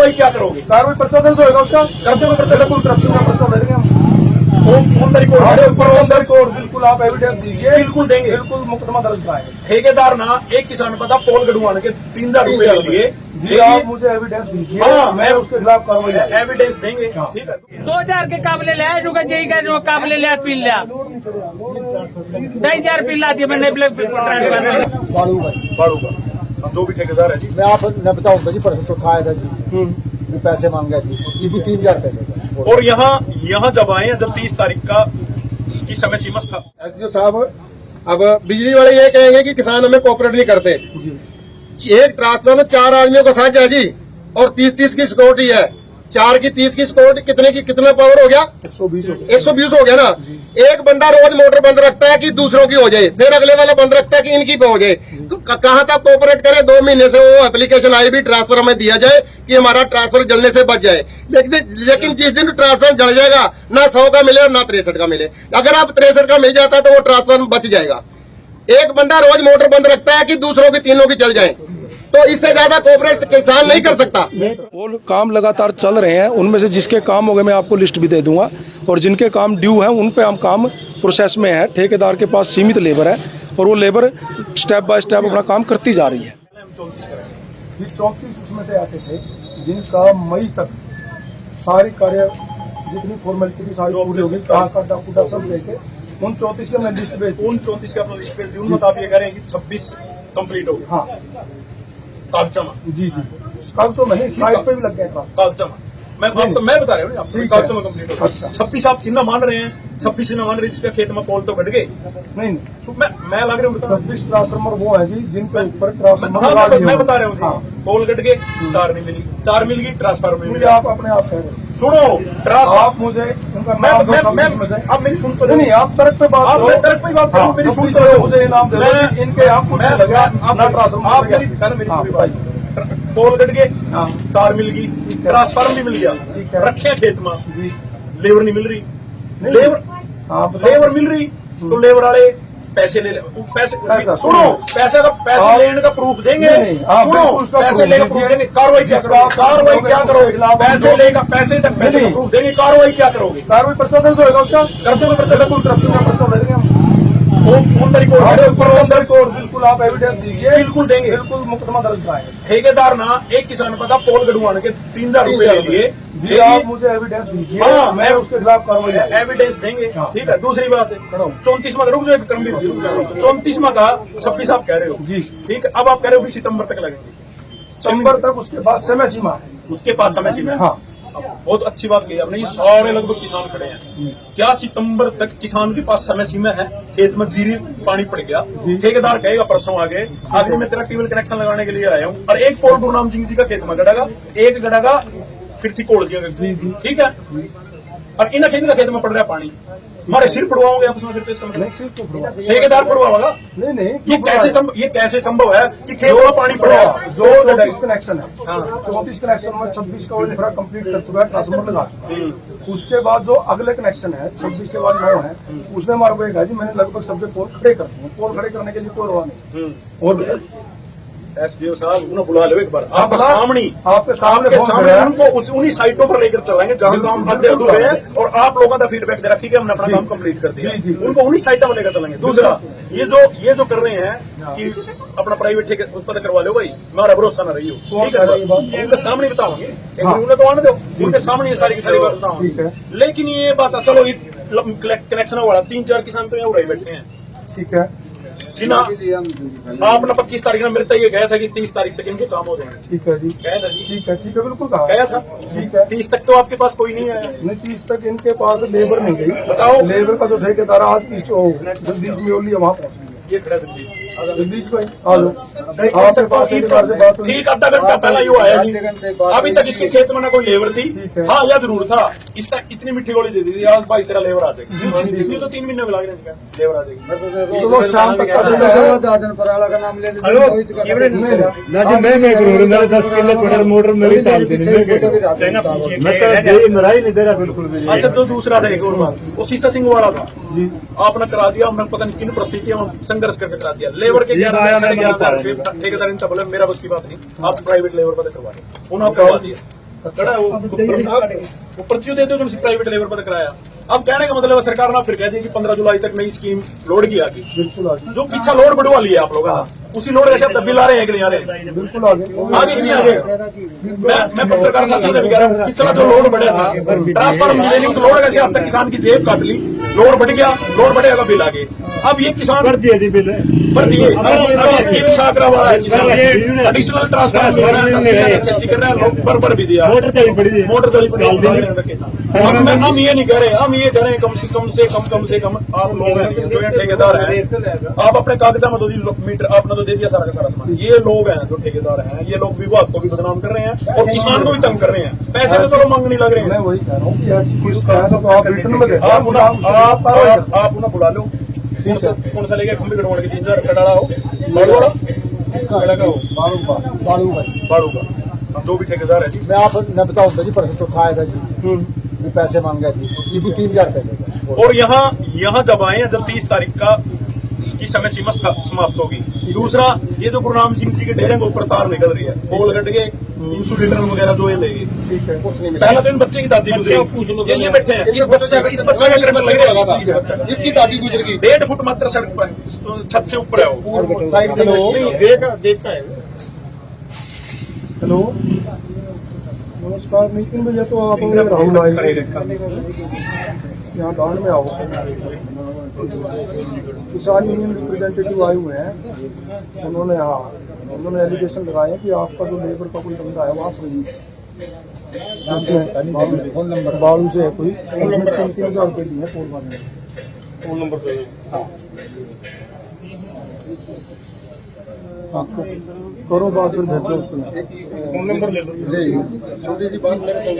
कार्रवाई क्या करोगे? कार्रवाई पर्चा दर्ज होगा उसका, कर दोगे पर्चा? बिल्कुल करप्शन का पर्चा दे देंगे हम। ऑन द रिकॉर्ड बिल्कुल आप एविडेंस दीजिए, बिल्कुल देंगे, बिल्कुल मुकदमा दर्ज कराएंगे। ठेकेदार ना एक किसान पता पोल गढ़वाने के 3000 रुपए ले लिए जी, आप मुझे एविडेंस दीजिए, हाँ, मैं उसके खिलाफ कार्रवाई एविडेंस देंगे। ठीक है 2000 के काबले ले जो जई का जो काबले ले पी लिया 2000 पी ला दिया मैंने बाड़ू भाई, बाड़ू का जो भी ठेकेदार है जी, मैं बताऊंगा जी, परसों चौथा आया था जी, ये पैसे मांगे थे, ये भी 3000 पैसे। और यहाँ जब आए हैं, जब 30 तारीख का की समय सीमा था। एसडीओ साहब, अब बिजली वाले ये कहेंगे कि किसान हमें कोऑपरेट नहीं करते। एक ट्रांसफर में 4 आदमियों का साथ है जी, और 30-30 की सिक्योरिटी है। 4 की 30 की सिक्योरिटी कितना पावर हो गया? 120 हो गया ना। एक बंदा रोज मोटर बंद रखता है कि दूसरों की हो जाए, फिर अगले वाला बंद रखता है कि इनकी हो जाए। कहाँ तक कोऑपरेट करे? 2 महीने से वो एप्लीकेशन आई भी ट्रांसफर हमें दिया जाए कि हमारा ट्रांसफर जलने से बच जाए, लेकिन जिस दिन ट्रांसफर जल जाएगा ना 100 का मिले और ना 63 का मिले। अगर आप 63 का मिल जाता है तो वो ट्रांसफर बच जाएगा। एक बंदा रोज मोटर बंद रखता है कि दूसरों की, तीनों की चल जाए, तो इससे ज्यादा कोऑपरेट किसान नहीं कर सकता। और काम लगातार चल रहे हैं, उनमें से जिसके काम हो गए मैं आपको लिस्ट भी दे दूंगा, और जिनके काम ड्यू हैं उन पे हम काम प्रोसेस में है। ठेकेदार के पास सीमित लेबर है और वो लेबर स्टेप बाय स्टेप अपना काम करती जा रही है। 34 उसमें से ऐसे थे जिनका मई तक सारी कार्य जितनी फॉर्मेलिटी की सारी पूरी होगी, कहाँ का डाकूटा सब लेके उन 34 के मैं लिस्ट भेज, उन 34 का अपना लिस्ट भेज दी। उन मुताबिक ये कह रहे हैं कि 26 कंप्लीट हो गया। हाँ कागजामा जी, कागजों में नहीं, साइड पे भी लग गया था। कागजामा मैं बता रहा हूँ आपसे, कागजामा कंप्लीट हो गया। अच्छा। 26 आप कितना मान रहे हैं? 26 ना मान रहे जिसका खेत में पोल तो कट गए। नहीं, मैं लग रहा हूँ 26 ट्रांसफार्मर वो है जी जिनके ऊपर ट्रांसफार्मर हाँ, मैं बता रहा हूँ जी, पोल कट गए, तार नहीं मिली, तार मिल गई, ट्रांसफार्मर मिल गया। आप अपने आप कह रहे हैं। सुनो, आप मुझे उनका नाम दो, आप मेरी सुन तो नहीं, आप तर्क पे बात करो, तर्क पे बात करो, मेरी सुन तो मुझे इनाम दे दो, इनके आप कुछ लगा अपना ट्रांसफार्मर पोल कट गए, तार मिल गई, ट्रांसफार्मर भी मिल गया, रखे खेत में, लेबर नहीं मिल रही, लेबर मिल रही तो लेबर वाले पैसे ले पैसे सुनो, पैसे लेने का प्रूफ देंगे। सुनो, पैसे लेने का प्रूफ देंगे, कार्रवाई क्या करोगे? पैसे लेगा, पैसे तक पैसे का प्रूफ देंगे, कार्रवाई क्या करोगे? कार्रवाई पर्चा दर्ज होगा उसका, कर दोगे पर्चा? बिल्कुल करप्शन का पर्चा दे देंगे हम। ऑन द रिकॉर्ड बिल्कुल आप एविडेंस दीजिए, बिल्कुल देंगे, बिल्कुल मुकदमा दर्ज कराएंगे। ठेकेदार ना एक किसान पता पोल गढ़वाने के 3000 रुपए ले लिए जी, आप मुझे एविडेंस दीजिए, हाँ, मैं उसके खिलाफ कार्रवाई एविडेंस देंगे। ठीक है, दूसरी बात है 34वां रुक जाए, 34वां का 26 आप कह रहे हो जी, ठीक है। अब आप कह रहे हो कि सितंबर तक लगेंगे, सितंबर तक, उसके बाद समय सीमा है। उसके पास समय सीमा है। हाँ, बहुत अच्छी बात कही आपने, ये सारे लगभग किसान खड़े हैं। क्या सितंबर तक किसान के पास समय सीमा है? खेत में जीरी पानी पड़ गया, ठेकेदार कहेगा परसों आगे मैं तेरा ट्यूबवेल कनेक्शन लगाने के लिए आया हूँ, और एक पोल गुरुनाम सिंह जी का खेत में गड़ेगा, एक गड़ेगा फिर थी कोड़ दिया, ठीक है। और इन खेत में पड़ रहा है पानी, हमारे सिर पड़वाओगे आप उसमें? ठेकेदार पड़वाओगा? नहीं, ये कैसे संभव है कि खेत में पानी पड़ रहा है? जो 34 कनेक्शन है, 34 कनेक्शन में 26 का इंफ्रा कंप्लीट कर चुका है, ट्रांसफार्मर लगा चुका है। उसके बाद जो अगले कनेक्शन है 26 के बाद 9 है, उसमें हमारे को एक है जी, मैंने लगभग सबके पोल खड़े कर दिए। पोल खड़े करने के लिए कोई रवा नहीं। और एसडीओ साहब उन्हें बुला लो एक बार, आपके सामने उनको उन्हीं साइटों पर लेकर चलाएंगे जहां काम आधे अधूरे हैं, और आप लोगों का फीडबैक दे रखी कि हमने अपना काम कंप्लीट कर दिया। उनको उन्हीं साइटों में लेकर चलेंगे। दूसरा, ये जो कर रहे हैं कि अपना प्राइवेट ठेके उस पर करवा लो भाई, मेरा भरोसा ना रही हो, ठीक है। उनके सामने बताओगे, उन्हें तो आने दो, उनके सामने ये सारी की सारी बात बताओ। लेकिन ये बात चलो, कनेक्शन वाला 3-4 किसान तो यहाँ उड़ाई बैठे हैं, ठीक है जी ना। आपने 25 तारीख में मेरे तक ये गया था कि 30 तारीख तक इनके काम हो जाएंगे, ठीक है जी, गया था जी, ठीक है, बिल्कुल कहा गया था, ठीक है। 30 तक तो आपके पास कोई नहीं आया? नहीं, 30 तक इनके पास लेबर नहीं गई। बताओ, लेबर का जो ठेकेदार आज इस जगदीश में वहाँ पहुँच गई। ये खड़ा जगदीश भाई आ जाओ, आपके पास ठेकेदार से बात हुई। ठीक, आधा घंटा पहला ये आया जी, अभी तक इसके खेत में ना कोई लेबर थी। हाँ, यह जरूर था, इसका इतनी मिट्टी गोली दे दी थी, आज भाई तेरा लेबर आ जाएगी, तो 3 महीने में लग रहे हैं, लेबर आ जाएगी। तो शाम तक का नाम ले मोटर मेरी अच्छा, तो दूसरा था एक और बात, वो सीसा सिंह वाला था जी, आपने करा दिया, हमने पता नहीं किन परिस्थितियों में संघर्ष करके करा दिया। लेबर के 11,000 ठेकेदार इनसे बोले मेरा बस की बात नहीं, आप प्राइवेट लेबर पर करवा रहे, उन्होंने करवा दिया। खड़ा है वो पर्ची देते हो प्राइवेट लेबर पर कराया। अब कहने का मतलब है सरकार ना फिर कह दी कि 15 जुलाई तक नई स्कीम लोड की आगे, बिल्कुल आगे, जो पीछा लोड बढ़वा लिया आप लोगों ने, उसी लोड का शब्द बिल आ रहे हैं कि नहीं आ रहे? बिल्कुल आगे आगे कि नहीं आगे? मैं पत्रकार साथी से भी कह रहा हूँ पिछला जो लोड बढ़ा था ट्रांसफार्मर मिलेने उस लोड का से अब तक किसान की जेब काट ली, लोड बढ़ गया, लोड बढ़ेगा बिल आगे। अब ये किसान भर दिए बिल भर दिए, अब ये साकरा वाला है किसान एडिशनल ट्रांसफार्मर कर रहा है, लोग भर भी दिया, मोटर चली पड़ी। हम ये नहीं कह रहे, हम ये कह रहे हैं कम से कम आप लोग हैं जो ठेकेदार हैं, आप अपने कागजा में तो मीटर आपने तो दे दिया सारा का सारा सामान। ये लोग हैं जो ठेकेदार हैं, ये लोग विभाग को भी बदनाम कर रहे हैं और किसान को भी तंग कर रहे हैं, पैसे में तो मांग नहीं लग रहे हैं। मैं वही कह रहा हूँ कि ऐसी कोई शिकायत हो तो आप रिटर्न में दें। आप उन्हें बुला लो, कौन सा लेके खंबे कटवाने के 3000 रुपया डाला हो, बाड़ू वाला का हो, बाड़ू का हम जो भी ठेकेदार है जी। मैं आप न बताऊंगा जी, परसों चौथा आएगा जी, ये पैसे मांगे जी, ये भी 3000 रुपए देगा। और यहाँ जब आए जब 30 तारीख का की समय सीमा समाप्त होगी। दूसरा, ये जो गुरु नाम सिंह जी के डेरे के ऊपर तार निकल रही है, पोल कट के इंसुलेटर वगैरह जो ये लेगी, ठीक है, पहला दिन बच्चे की दादी गुजरी, ये बैठे हैं, इस बच्चे का इसकी दादी गुजर गई, 1.5 फुट मात्र सड़क पर छत से ऊपर है वो। साइड देखता है। हेलो नमस्कार, नहीं 3 बजे तो आप राहुल आए यहाँ दान में आओ। किसान यूनियन रिप्रेजेंटेटिव आए हुए हैं, उन्होंने एलिगेशन लगाए कि आपका जो लेबर का कोई बंदा है वहाँ सही फोन नंबर बाड़ू से है कोई, 3,000 रुपये दिए पोल मारने, फोन नंबर आपको करो बात, फिर भेजो उसको। फोन नंबर ले लो। छोटी सी बात मेरे